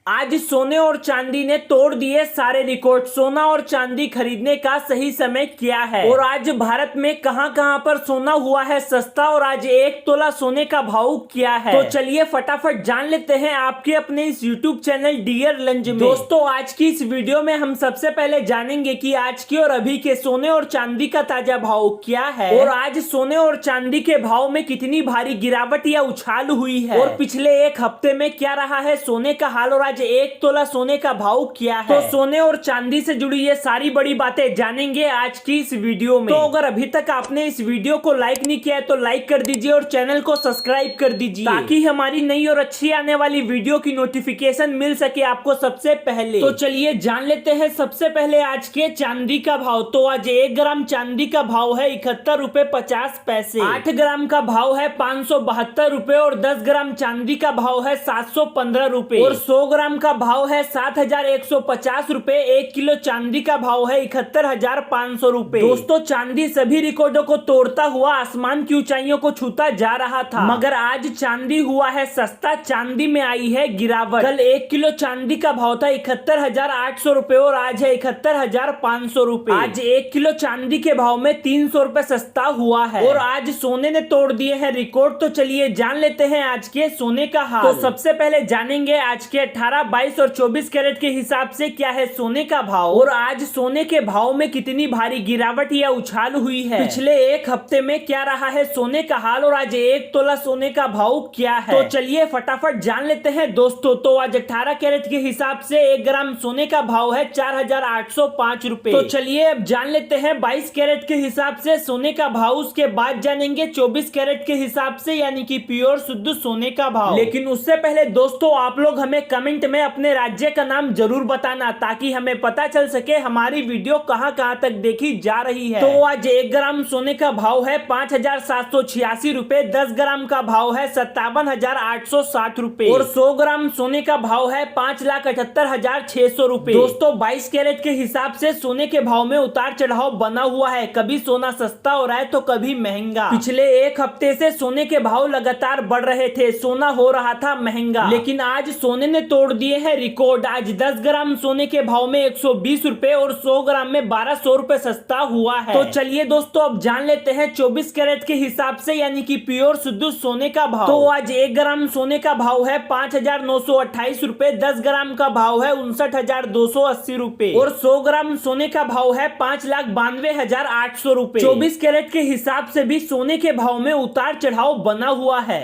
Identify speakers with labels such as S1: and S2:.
S1: आज सोने और चांदी ने तोड़ दिए सारे रिकॉर्ड। सोना और चांदी खरीदने का सही समय क्या है और आज भारत में कहां कहां पर सोना हुआ है सस्ता और आज एक तोला सोने का भाव क्या है, तो चलिए फटाफट जान लेते हैं आपके अपने इस YouTube चैनल डियर लंच में। दोस्तों आज की इस वीडियो में हम सबसे पहले जानेंगे कि आज के और अभी के सोने और चांदी का ताजा भाव क्या है और आज सोने और चांदी के भाव में कितनी भारी गिरावट या उछाल हुई है और पिछले एक हफ्ते में क्या रहा है सोने का हाल और आज एक तोला सोने का भाव क्या है। तो सोने और चांदी से जुड़ी ये सारी बड़ी बातें जानेंगे आज की इस वीडियो में। तो अगर अभी तक आपने इस वीडियो को लाइक नहीं किया है तो लाइक कर दीजिए और चैनल को सब्सक्राइब कर दीजिए ताकि हमारी नई और अच्छी आने वाली वीडियो की नोटिफिकेशन मिल सके आपको सबसे पहले। तो चलिए जान लेते हैं सबसे पहले आज के चांदी का भाव। तो आज 1 ग्राम चांदी का भाव है 71.50 रुपए। 8 ग्राम का भाव है 572 रुपए और 10 ग्राम चांदी का भाव है 715 रुपए और 100 ग्राम का भाव है 7150 रुपए। 1 किलो चांदी का भाव है 71,500 रुपए। दोस्तों चांदी सभी रिकॉर्डों को तोड़ता हुआ आसमान की ऊंचाइयों को छूता जा रहा था, मगर आज चांदी हुआ है सस्ता। चांदी में आई है गिरावट। कल 1 किलो चांदी का भाव था 71,800 रुपए और आज है 71,500 रुपए। आज 1 किलो चांदी के भाव में 300 रुपए सस्ता हुआ है और आज सोने ने तोड़ दिए हैं रिकॉर्ड। तो चलिए जान लेते हैं आज के सोने का हाल। तो सबसे पहले जानेंगे आज के 18, 22 और 24 कैरेट के हिसाब से क्या है सोने का भाव और आज सोने के भाव में कितनी भारी गिरावट या उछाल हुई है। पिछले एक हफ्ते में क्या रहा है सोने का हाल और आज एक तोला सोने का भाव क्या है, तो चलिए फटाफट जान लेते हैं दोस्तों। तो आज 18 कैरेट के हिसाब से 1 ग्राम सोने का भाव है 4,805 रुपए। तो चलिए अब जान लेते हैं 22 कैरेट के हिसाब से सोने का भाव। उसके बाद जानेंगे 24 कैरेट के हिसाब से यानी कि प्योर शुद्ध सोने का भाव। लेकिन उससे पहले दोस्तों आप लोग हमें कमेंट में अपने राज्य का नाम जरूर बताना ताकि हमें पता चल सके हमारी वीडियो कहां कहां तक देखी जा रही है। तो आज 1 ग्राम सोने का भाव है 5,786 रुपए। 10 ग्राम का भाव है 57,860 रुपए और 100 ग्राम सोने का भाव है 5,78,600 रुपए। दोस्तों 22 कैरेट के हिसाब से सोने के भाव में उतार चढ़ाव बना हुआ है। कभी सोना सस्ता हो रहा है तो कभी महंगा। पिछले एक हफ्ते से सोने के भाव लगातार बढ़ रहे थे, सोना हो रहा था महंगा, लेकिन आज सोने ने तोड़ दिए हैं रिकॉर्ड। आज 10 ग्राम सोने के भाव में 120 रुपए और 100 ग्राम में 1200 रुपए सस्ता हुआ है। तो चलिए दोस्तों अब जान लेते हैं 24 कैरेट के हिसाब से यानी कि प्योर शुद्ध सोने का भाव। तो आज 1 ग्राम सोने का भाव है 5,928 रुपए। 10 ग्राम का भाव है 59,280 रुपए और 100 ग्राम सोने का भाव है 5,92,800 रुपए। 24 कैरेट के हिसाब से भी सोने के भाव में उतार चढ़ाव बना हुआ है।